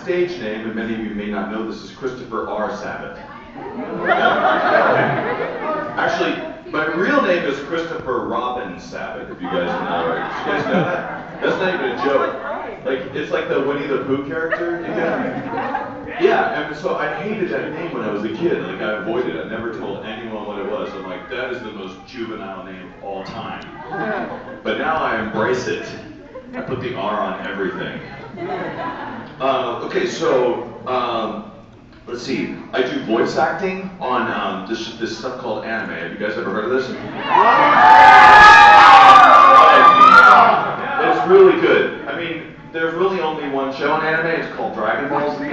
stage name, and many of you may not know this, is Christopher R. Sabat. Actually, my real name is Christopher Robin Sabat, if you guys know it. Did you guys know that? That's not even a joke. Like, it's like the Winnie the Pooh character. Yeah, and so I hated that name when I was a kid. Like, I avoided it. I never told anyone what it was. I'm like, that is the most juvenile name of all time. But now I embrace it. I put the R on everything. Okay, so, let's see. I do voice acting on this stuff called anime. Have you guys ever heard of this? It's really good. I mean, there's really only one show on anime. It's called Dragon Ball Z.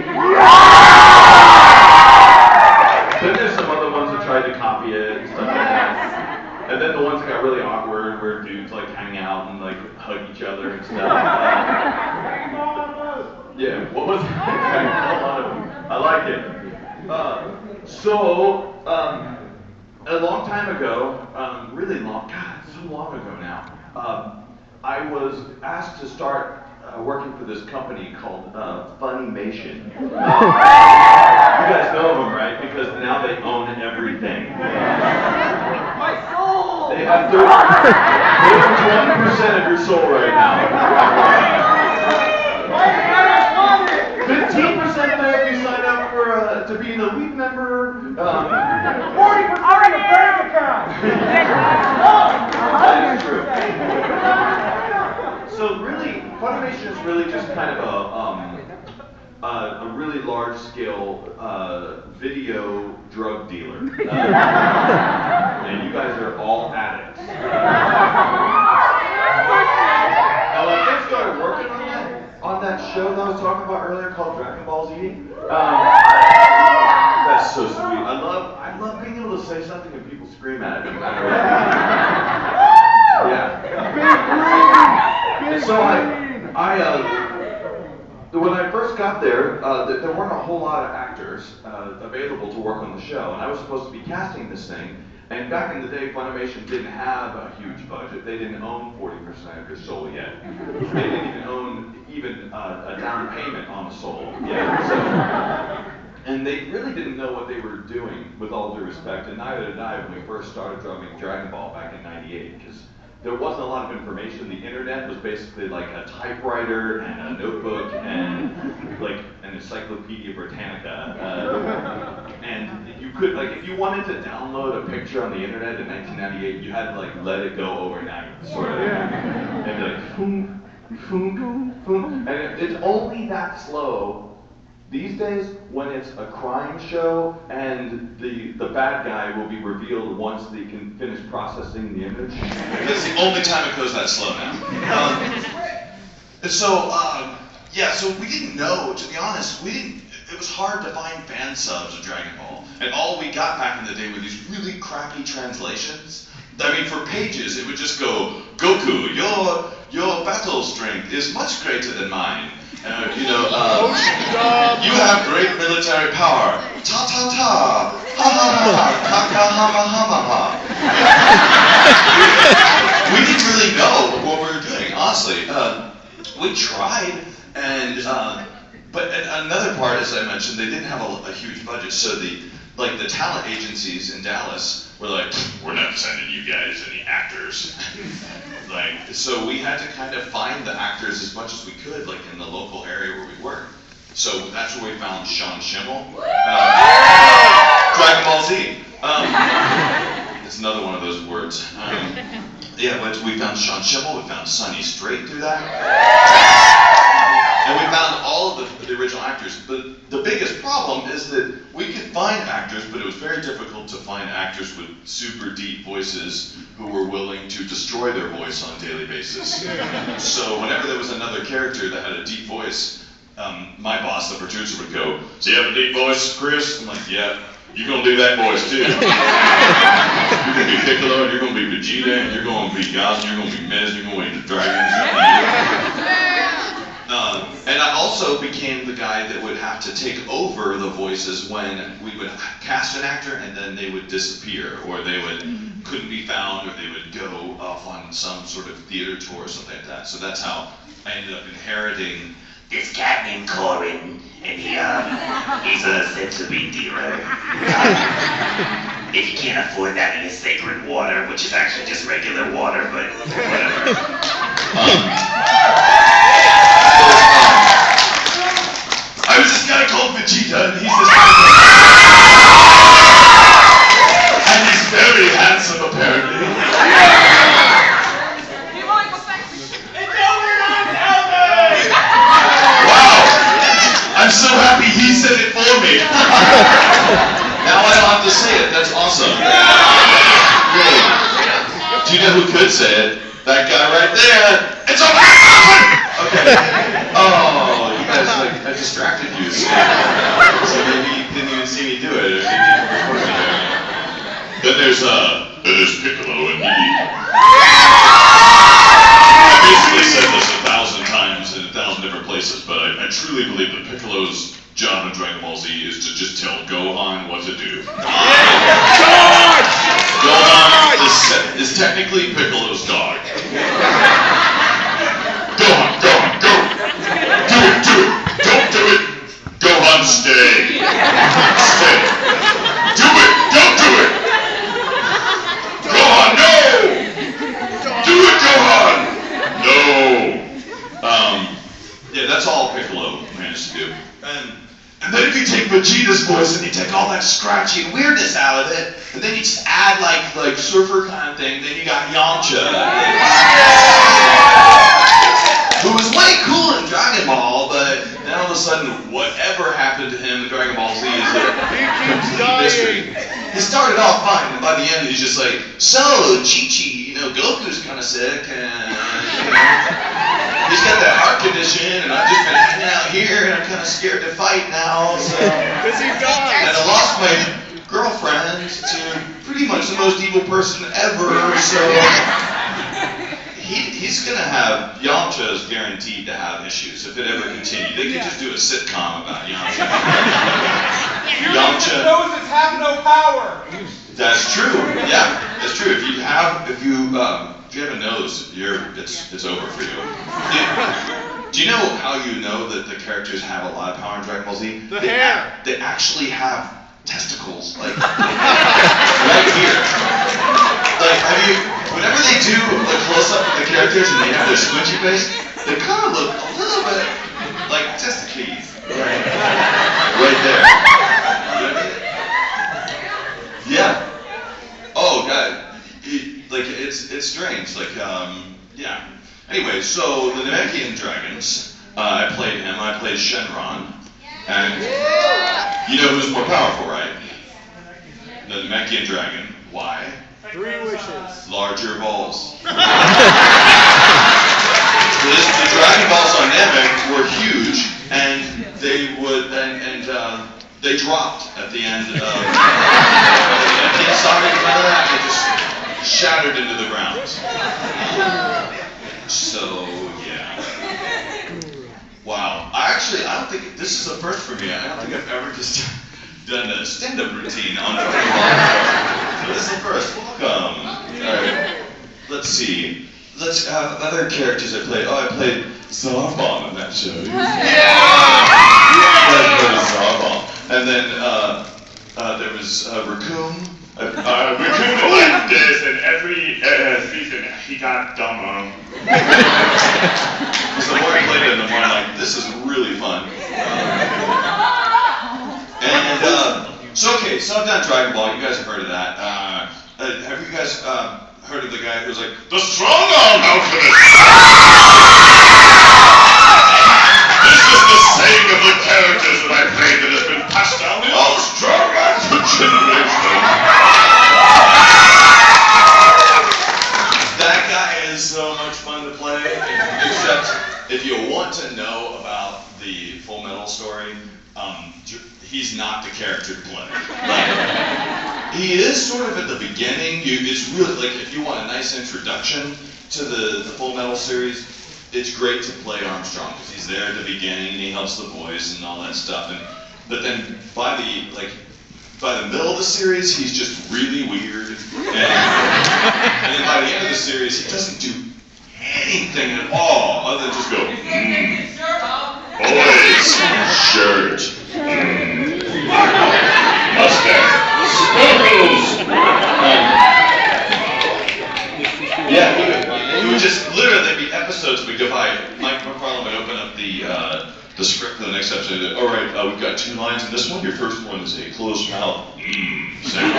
Then there's some other ones that tried to copy it and stuff like that. And then the ones that got really awkward, where dudes like hang out and like hug each other and stuff. Yeah, what was it? I like it. A long time ago, really long, God, so long ago now, I was asked to start working for this company called Funimation. You guys know them, right? Because now they own everything. My soul! They have 20% of your soul right now. 15% of that if you sign up for to be an elite member. 40% of a bank account. That is true. So really, Funimation is really just kind of a really large-scale video drug dealer. And you guys are all addicts. Now, when I first started working on that show that I was talking about earlier called Dragon Ball Z, that's so sweet. I love being able to say something and people scream at it no matter what. Yeah. So when I first got there, there weren't a whole lot of actors available to work on the show, and I was supposed to be casting this thing. And back in the day, Funimation didn't have a huge budget. They didn't own 40% of your soul yet. They didn't even own a down payment on the soul yet. So, and they really didn't know what they were doing, with all due respect, and neither did I when we first started drumming Dragon Ball back in '98, because there wasn't a lot of information. The internet was basically like a typewriter and a notebook and like an Encyclopedia Britannica. And you could, like, if you wanted to download a picture on the internet in 1998, you had to like let it go overnight, sort of. And be like, boom, boom, boom. And it's only that slow these days when it's a crime show and the bad guy will be revealed once they can finish processing the image. That's the only time it goes that slow now. So we didn't know, to be honest, it was hard to find fan subs of Dragon Ball. And all we got back in the day were these really crappy translations. I mean, for pages, it would just go, Goku, your battle strength is much greater than mine. You have great military power. Ta ta ta. Ha ha ha. Kaka hama hama ha. We didn't really know what we were doing, honestly. We tried, but another part, as I mentioned, they didn't have a huge budget, so the talent agencies in Dallas were like, we're not sending you guys any actors. So we had to kind of find the actors as much as we could, like in the local area where we worked. So that's where we found Sean Schimmel, Dragon Ball Z. It's another one of those words. But we found Sean Schimmel, we found Sonny Strait through that. And we found all of the original actors. But the biggest problem is that we could find actors, but it was very difficult to find actors with super deep voices who were willing to destroy their voice on a daily basis. So whenever there was another character that had a deep voice, my boss, the producer, would go, "So you have a deep voice, Chris?" I'm like, "Yeah, you're going to do that voice too. You're going to be Piccolo, and you're going to be Vegeta, and you're going to be Goz, and you're going to be Mez, and you're going to be the Dragons." And I also became the guy that would have to take over the voices when we would cast an actor and then they would disappear, or they couldn't be found, or they would go off on some sort of theater tour or something like that. So that's how I ended up inheriting this cat named Corin, and he's a sensory dealer. If you can't afford that, he has sacred water, which is actually just regular water, but whatever. I was this guy called Vegeta, and he's this and he's very handsome, apparently. Wow! I'm so happy he said it for me. Now I don't have to say it. That's awesome. Yay. Do you know who could say it? That guy right there. It's a okay. Oh, you guys, like, I distracted you. So maybe you didn't even see me do it. Then there's Piccolo and me. I basically said this 1,000 times in 1,000 different places, but I truly believe that Piccolo's job in Dragon Ball Z is to just tell Gohan what to do. Gohan is technically Piccolo's dog. Gohan, go! Do it! Don't do it! Gohan, stay! Stay! Do it! Don't do it! Gohan, no! Do it, Gohan! No! Yeah, that's all Piccolo managed to do. And then if you take Vegeta's voice and you take all that scratchy weirdness out of it, and then you just add like surfer kind of thing, then you got Yamcha. Who was way cool in Dragon Ball, but then all of a sudden, whatever happened to him in Dragon Ball Z is a complete mystery. He started off fine, and by the end he's just like, so, Chi-Chi, Goku's kind of sick, and he's got that heart condition, and I've just been hanging out here, and I'm kind of scared to fight now, so... And I lost my girlfriend to pretty much the most evil person ever, so... He's gonna have, Yamcha is guaranteed to have issues if it ever continued. They could just do a sitcom about Yamcha. Yamcha knows it's have no power. That's true. Yeah, that's true. If you have a nose, it's over for you. Do you know how you know that the characters have a lot of power in Dragon Ball Z? The hair. They actually have testicles, like right here. Like, whenever they do a close-up of the characters and they have their squinchy face, they kind of look a little bit like testicles. Right there. You know what I mean? Yeah. Oh, God. It's strange. Yeah. Anyway, so the Namekian Dragons, I played him. I played Shenron. And you know who's more powerful, right? The Namekian Dragon. Why? 3 wishes. Larger balls. The Dragon Balls on Namek were huge, and they dropped at the end of the Namekian Saga. Remember that? They just shattered into the ground. So, yeah. Wow. I don't think, this is a first for me. I don't think I've ever just done a stand-up routine on Dragon Ball. So this is the first. Welcome. Alright. Let's see. Other characters I played. Oh, I played Sabat in that show. Yeah! Sabat. And then, there was Raccoon. Raccoon Atlantis, and every season he got dumber. So the more I played it, the more I'm like, this is really fun. So I've done Dragon Ball. You guys have heard of that. Have you guys heard of the guy who's like, the strong arm alchemist? This is the saying of the characters that I played that has been passed down in all strong arms for generations. That guy is so much fun to play, except if you want to know about the Full Metal story, he's not the character to play. He is sort of at the beginning. It's really, like, if you want a nice introduction to the Full Metal series, it's great to play Armstrong, because he's there at the beginning, and he helps the boys and all that stuff. But then by the middle of the series, he's just really weird. And then by the end of the series, he doesn't do anything at all other than just go, shirt. Mustache. Sparkles. Yeah, we would just literally, there'd be episodes we'd go by. Mike McFarlane would open up the script for the next episode. All right, we've got 2 lines in this one. Your first one is a closed mouth sound.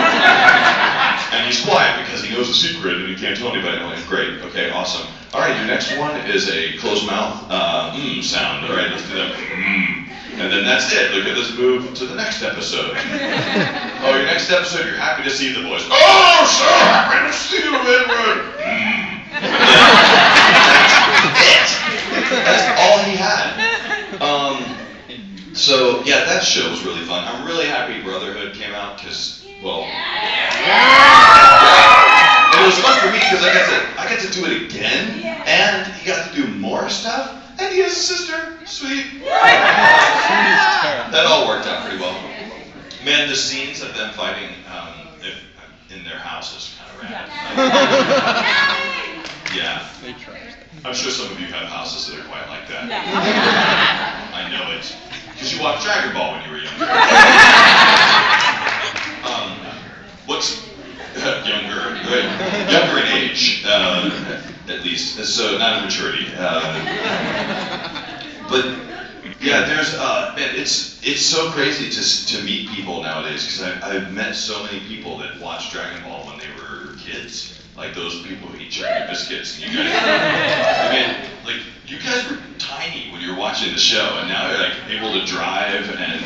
And he's quiet because he knows the secret and he can't tell anybody. I'm like, great, okay, awesome. All right, your next one is a closed mouth sound. All right, let's do that. And then that's it. Look at this move to the next episode. Oh, your next episode, you're happy to see the boys. Oh, so happy to see you, Edward. That's all he had. So yeah, that show was really fun. I'm really happy Brotherhood came out because, well, and it was fun for me because I got to do it again, and he got to do more stuff, and he has a sister. Sweet. That all worked out pretty well. Man, the scenes of them fighting in their house is kind of rad. Yeah. I'm sure some of you have houses that are quite like that. I know it. Because you watched Dragon Ball when you were younger. What's younger? Younger in age, at least. So not in maturity. But yeah, there's man, it's so crazy to meet people nowadays because I've met so many people that watched Dragon Ball when they were kids. Like those people who eat chicken and biscuits, and you guys, I mean, like, you guys were tiny when you were watching the show, and now you're like able to drive, and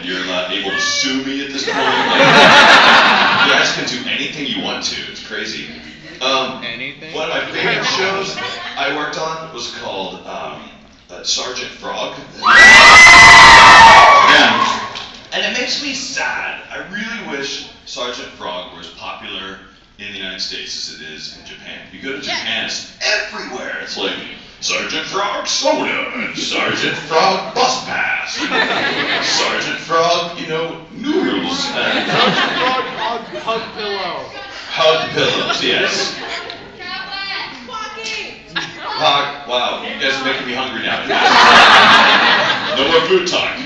you're able to sue me at this point. Like, you guys can do anything you want to. It's crazy. Anything? One of my favorite shows I worked on was called Sergeant Frog. Yeah. And it makes me sad. I really wish Sergeant Frog were as popular in the United States as it is in Japan. You go to Japan, it's everywhere. It's like Sergeant Frog soda, and Sergeant Frog bus pass, and Sergeant Frog, noodles, and Sergeant Frog hug pillow. Hug pillows, yes. Wow, you guys are making me hungry now. No more food talk.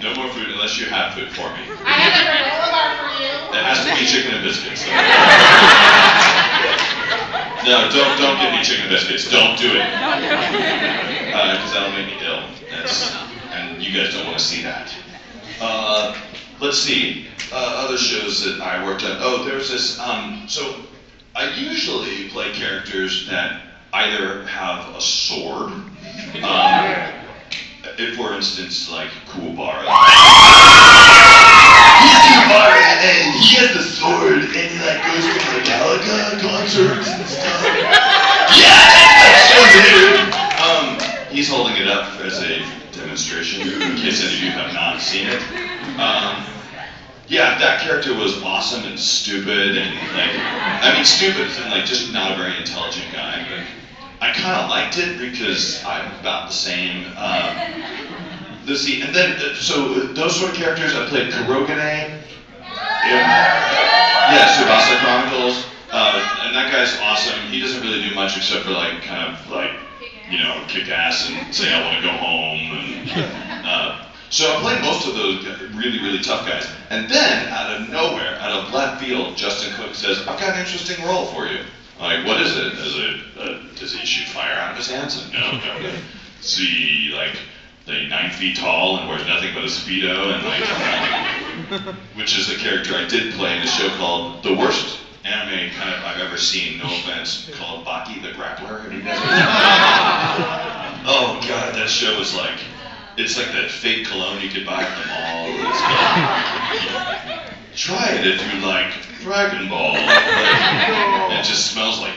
No more food unless you have food for me. I have a granola bar for you. It has to be chicken and biscuits. No, don't give me chicken and biscuits. Don't do it. Because that'll make me ill. And you guys don't want to see that. Let's see. Other shows that I worked on. Oh, there's this. So I usually play characters that either have a sword. If, for instance, like Kuwabara. He's Kuwabara, and he has a sword, and he like goes to Metallica concerts and stuff. Yeah, that's so dude. He's holding it up as a demonstration, in case any of you have not seen it. Yeah, that character was awesome and stupid, and stupid and like just not a very intelligent guy, but I kind of liked it because I'm about the same. Let's see, and then, so those sort of characters, I played Kurogane. Yeah, Tsubasa Chronicles. And that guy's awesome. He doesn't really do much except for kick ass and say I want to go home. And, so I played most of those really, really tough guys. And then, out of nowhere, out of left field, Justin Cook says, I've got an interesting role for you. Like, what is it? Does he shoot fire out of his hands? And no. Is he, 9 feet tall and wears nothing but a Speedo? And, which is a character I did play in a show called The Worst Anime I've ever seen, no offense, called Baki the Grappler. Have you guys ever seen that? Oh, God, that show is it's like that fake cologne you could buy at the mall. Try it if you like Dragon Ball. It just smells like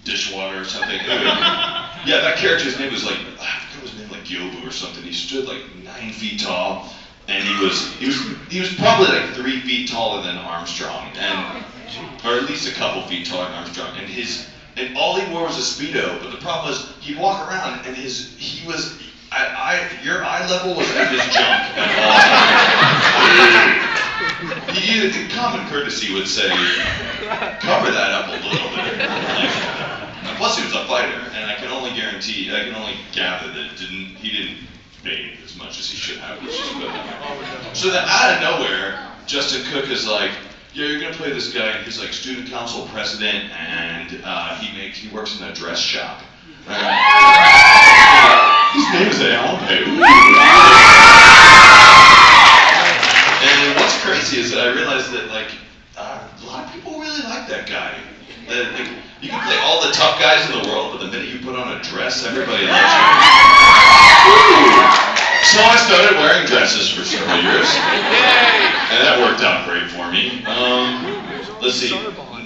dishwater or something. Yeah, that character's name was I forgot his name, Gyobu or something. He stood 9 feet tall, and he was probably 3 feet taller than Armstrong, or at least a couple feet taller than Armstrong. And all he wore was a Speedo. But the problem was he'd walk around, and your eye level was at his junk at all times. The common courtesy would say, cover that up a little bit. Plus he was a fighter, and I can only gather that he didn't paid as much as he should have. Let's just put it that way. So then out of nowhere, Justin Cook is like, yeah, you're gonna play this guy, and he's like student council president, and he works in a dress shop. His name is Al. And what's crazy is that I realized that like a lot of people really like that guy. Like, you can play all the tough guys in the world, but the minute you put on a dress, everybody loves you. So I started wearing dresses for several years, and that worked out great for me. Let's see.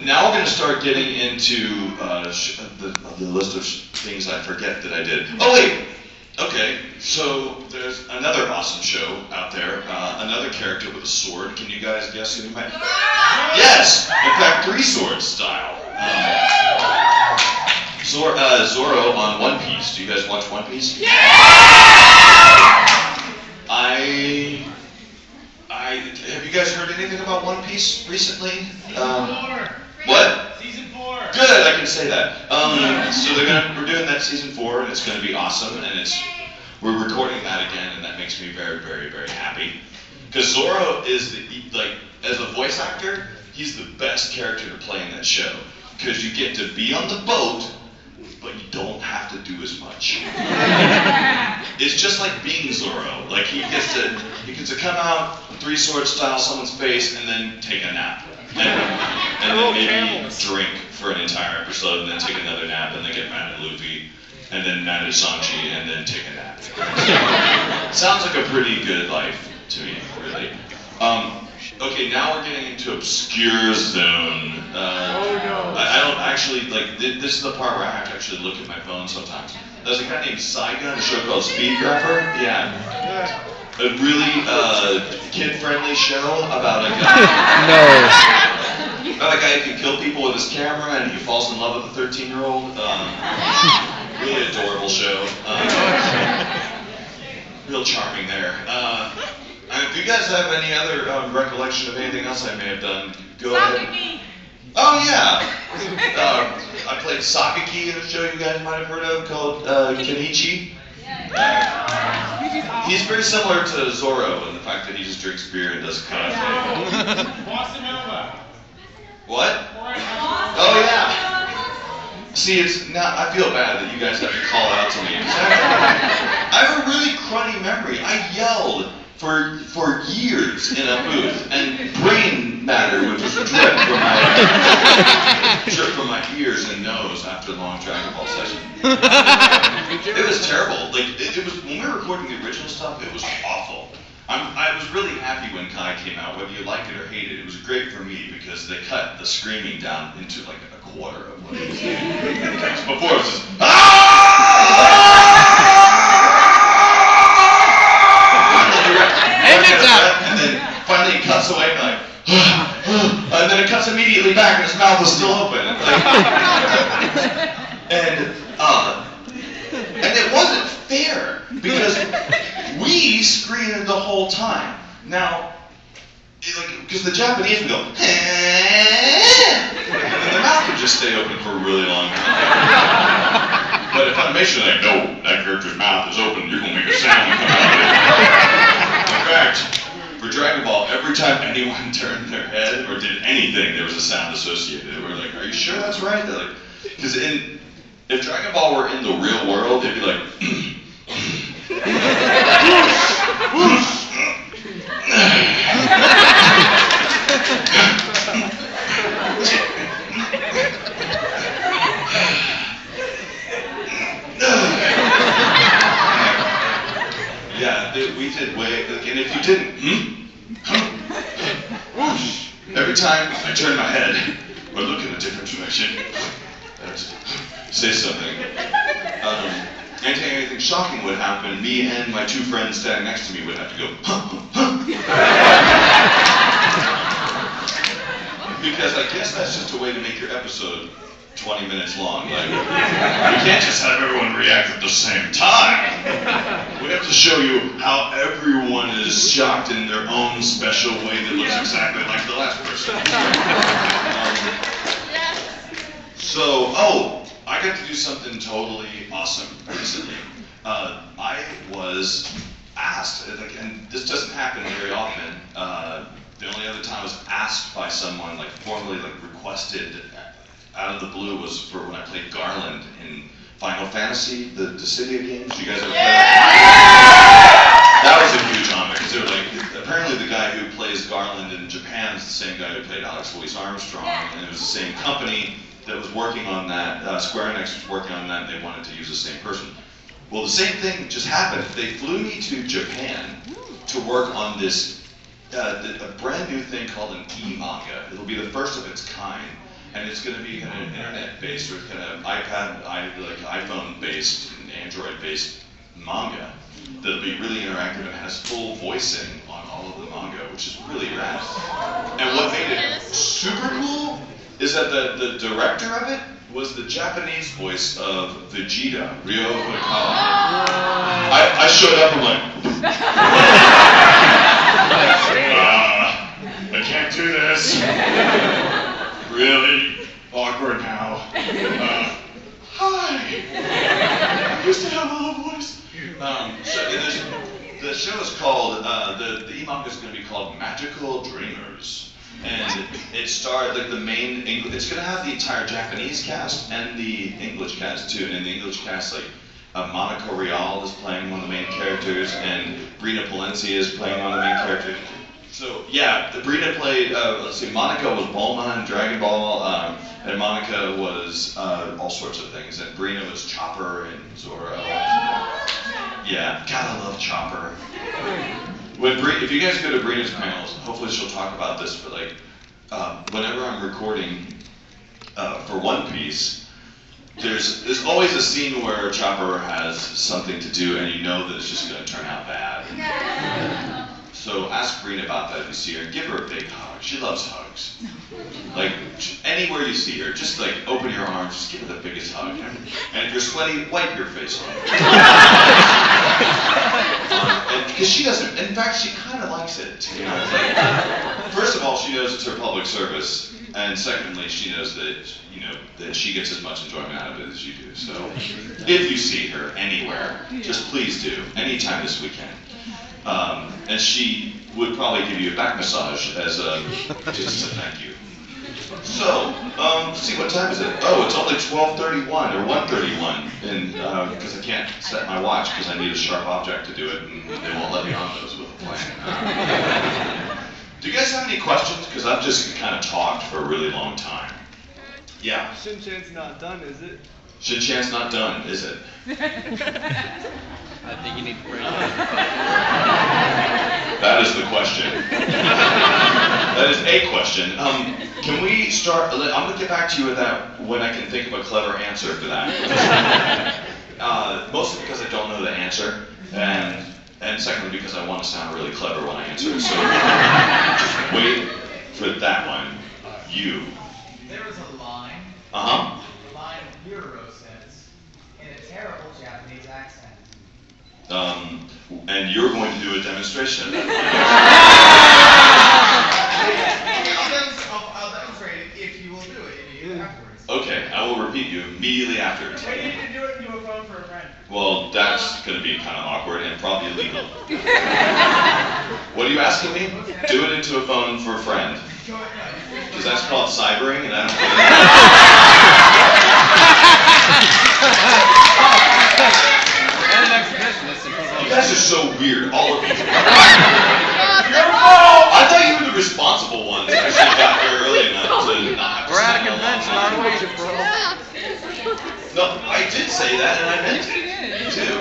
Now we're going to start getting into the list of things I forget that I did. Oh wait. Okay, so there's another awesome show out there, another character with a sword. Can you guys guess who he might be? Yes! In fact, 3 Swords style. Zorro on One Piece. Do you guys watch One Piece? Yeah! Have you guys heard anything about One Piece recently? What? Season 4. Good, I can say that. So we're doing that season 4, and it's going to be awesome, and we're recording that again, and that makes me very, very, very happy. Because Zorro is as a voice actor, he's the best character to play in that show. Because you get to be on the boat, but you don't have to do as much. It's just like being Zorro. Like he gets to come out 3 Sword style someone's face and then take a nap. And then maybe drink for an entire episode, and then take another nap, and then get mad at Luffy, and then mad at Sanji, and then take a nap. Sounds like a pretty good life to me, really. Okay, now we're getting into obscure zone. I don't actually, this is the part where I have to actually look at my phone sometimes. There's a guy named Saiga in a show called Speed Grapher. Yeah. A really kid-friendly show about a guy. About a guy who can kill people with his camera, and he falls in love with a 13-year-old. Really adorable show. Real charming there. If you guys have any other recollection of anything else I may have done, go ahead. Oh yeah. I played Sakaki in a show you guys might have heard of called Kenichi. He's very similar to Zorro in the fact that he just drinks beer and does karate. Bossa Nova. What? Oh yeah. See, it's not. I feel bad that you guys have to call out to me. I have a really cruddy memory. I yelled for years in a booth, and brain matter would just drip from my ears and nose after a long Dragon Ball session. It was terrible. It was when we were recording the original stuff. It was awful. I was really happy when Kai came out, whether you like it or hate it. It was great for me because they cut the screaming down into like a quarter of what it was. Before it was just and then finally it cuts away and then it cuts immediately back and his mouth is still open. And it wasn't fair because we screamed the whole time. Now, because the Japanese would go, and then their mouth would just stay open for a really long time. But if Funimation, like, no, that character's mouth is open, you're going to make a sound and come out of it. In fact, for Dragon Ball, every time anyone turned their head or did anything, there was a sound associated. We're like, are you sure that's right? They're like, because if Dragon Ball were in the real world, they'd be like, yeah, we did way, and if you didn't, every time I turn my head or look in a different direction, say something. Anything shocking would happen, me and my 2 friends standing next to me would have to go, because I guess that's just a way to make your episode 20 minutes long. Like, you can't just have everyone react at the same time. We have to show you how everyone is shocked in their own special way that looks exactly like the last person. I got to do something totally awesome recently. I was asked, and this doesn't happen very often. The only other time I was asked by someone, like formally, like requested out of the blue, was for when I played Garland in Final Fantasy, the Dissidia games. You guys ever play that? That was a huge honor because they were like, apparently the guy who plays Garland in Japan is the same guy who played Alex Louis Armstrong, and it was the same company that was working on that. Square Enix was working on that, and they wanted to use the same person. Well, the same thing just happened. They flew me to Japan to work on this a brand new thing called an e-manga. It'll be the first of its kind, and it's going to be kind of internet-based or kind of iPhone-based and Android-based manga that'll be really interactive and has full voicing on all of the manga, which is really rad. And what made it super cool is that the director of it was the Japanese voice of Vegeta, Ryo Furukawa. I showed up and went, I can't do this. Really awkward now. Hi. I used to have a little voice. The show is called, the e-manga is going to be called Magical Dreamers. And it starred like the main English, it's going to have the entire Japanese cast and the English cast too. And in the English cast, like Monica Rial is playing one of the main characters, and Brina Palencia is playing one of the main characters. So yeah, Brina played, Monica was Bulma in Dragon Ball, and Monica was all sorts of things, and Brina was Chopper and Zoro. Yeah, gotta love Chopper. If you guys go to Brina's panels, hopefully she'll talk about this, but like, whenever I'm recording for One Piece, there's always a scene where Chopper has something to do and you know that it's just going to turn out bad. So ask Brina about that if you see her, and give her a big hug. She loves hugs. Like, anywhere you see her, just like open your arms, just give her the biggest hug. And if you're sweaty, wipe your face off. And because she doesn't, in fact, she kind of likes it. You know, like, first of all, she knows it's her public service, and secondly, she knows that that she gets as much enjoyment out of it as you do. So, if you see her anywhere, just please do anytime this weekend. And she would probably give you a back massage as just a thank you. So, let's see, what time is it? Oh, it's only 12:31 or 1:31, and because I can't set my watch because I need a sharp object to do it, and they won't let me on those with the plan. Do you guys have any questions? Because I've just kind of talked for a really long time. Yeah. Shin-chan's not done, is it? Shin-chan's not done, is it? I think you need to break it. That is the question. That is a question. Can we start? I'm going to get back to you with that when I can think of a clever answer for that. Mostly because I don't know the answer, and secondly because I want to sound really clever when I answer. So just wait for that one. You. There was a line. Uh-huh. The line Hero says in a terrible Japanese accent. And you're going to do a demonstration of that. I'll demonstrate it if you will do it immediately afterwards. Okay, I will repeat you immediately afterwards. But you need to do it into a phone for a friend. Well, that's going to be kind of awkward and probably illegal. What are you asking me? Do it into a phone for a friend. Because that's called cybering, and I don't You guys are so weird, all of you. I thought you were the responsible ones that actually got there early enough to not have to We're at a stand convention, alone. aren't we, bro? No, I did say that, and I meant it, too.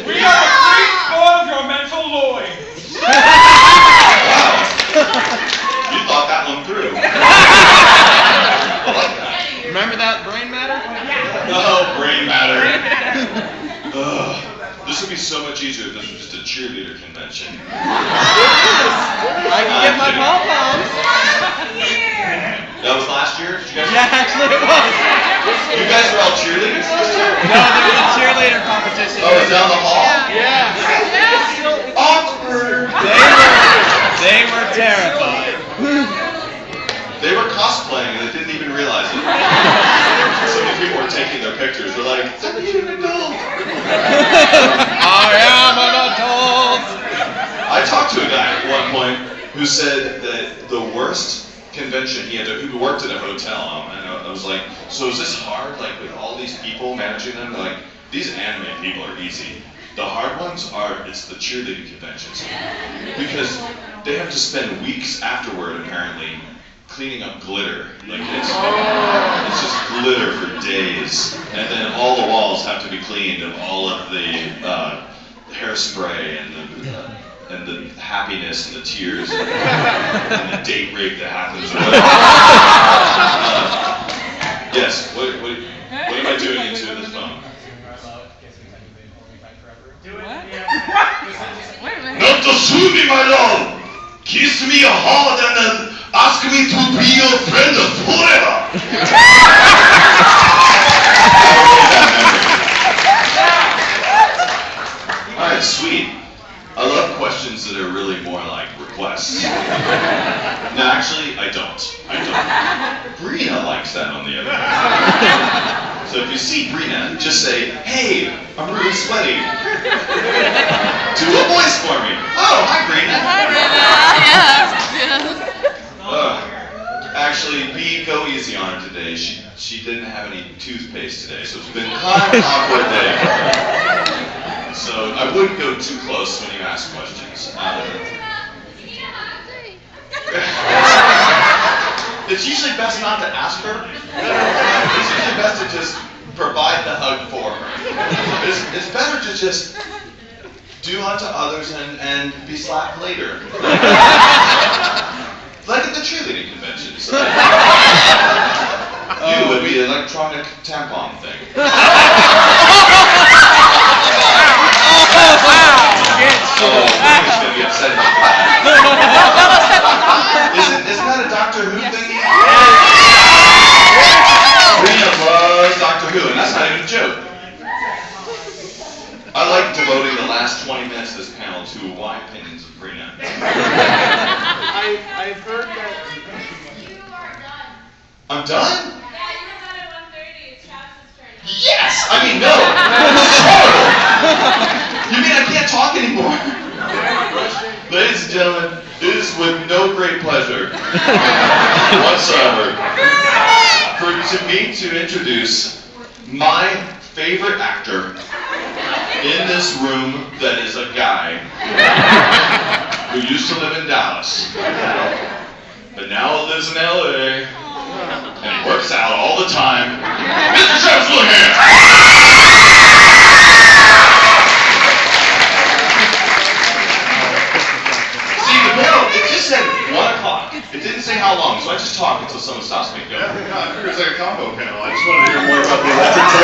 We are free of your mental loins. Wow. You thought that one through. I like that. Remember that brain matter? Oh, brain matter. Ugh. This would be so much easier if this was just a cheerleader convention. I can get my pom-poms. That was last year? Did you guys? Yeah, actually it was. You guys were all cheerleaders last year? No, there was a cheerleader competition. Oh, it's down the hall? Yeah. Awkward. They were terrified. They were cosplaying and they didn't even realize it. So many people were taking their pictures. They're like, I need an adult. All one point who said that the worst convention he worked at a hotel, and I was like, so is this hard, like with all these people managing them? Like, these anime people are easy. The hard ones it's the cheerleading conventions. Because they have to spend weeks afterward, apparently, cleaning up glitter. Like, it's just glitter for days. And then all the walls have to be cleaned of all of the hairspray and the happiness and the tears and the date rape that happens. Yes, what am I doing into this phone? Not to sue me, my love. Kiss me hard and ask me to be your friend forever. All right, sweet. I love questions that are really more like requests. No, actually, I don't. Brina likes that, on the other hand. So if you see Brina, just say, hey, I'm really sweaty. Do a voice for me. Oh, hi, Brina. Actually, B, go easy on her today. She didn't have any toothpaste today, so it's been kind of an awkward day. So I wouldn't go too close when you ask questions. It's usually best not to ask her. It's usually best to just provide the hug for her. It's better to just do unto others and be slapped later. Like at the cheerleading conventions. You with the electronic tampon thing. Oh, Brina's gonna be upset about that. Isn't that a Doctor Who thingy? Brina loves Doctor Who, and that's not even a joke. I like devoting the last 20 minutes of this panel to my opinions of Brina. I've heard that. You are done. I'm done? Yeah, you were done at 1:30. It's Travis's turn. Yes! I mean, no! This is horrible! You mean I can't talk anymore? Ladies and gentlemen, it is with no great pleasure whatsoever to me to introduce my favorite actor in this room that is a guy who used to live in Dallas, but now lives in LA, and he works out all the time. Mr. Travis Willingham! See, the panel, it just said 1 o'clock. It didn't say how long, so I just talked until someone stops me and goes. I figured it was like a combo panel. I just wanted to hear more about the electric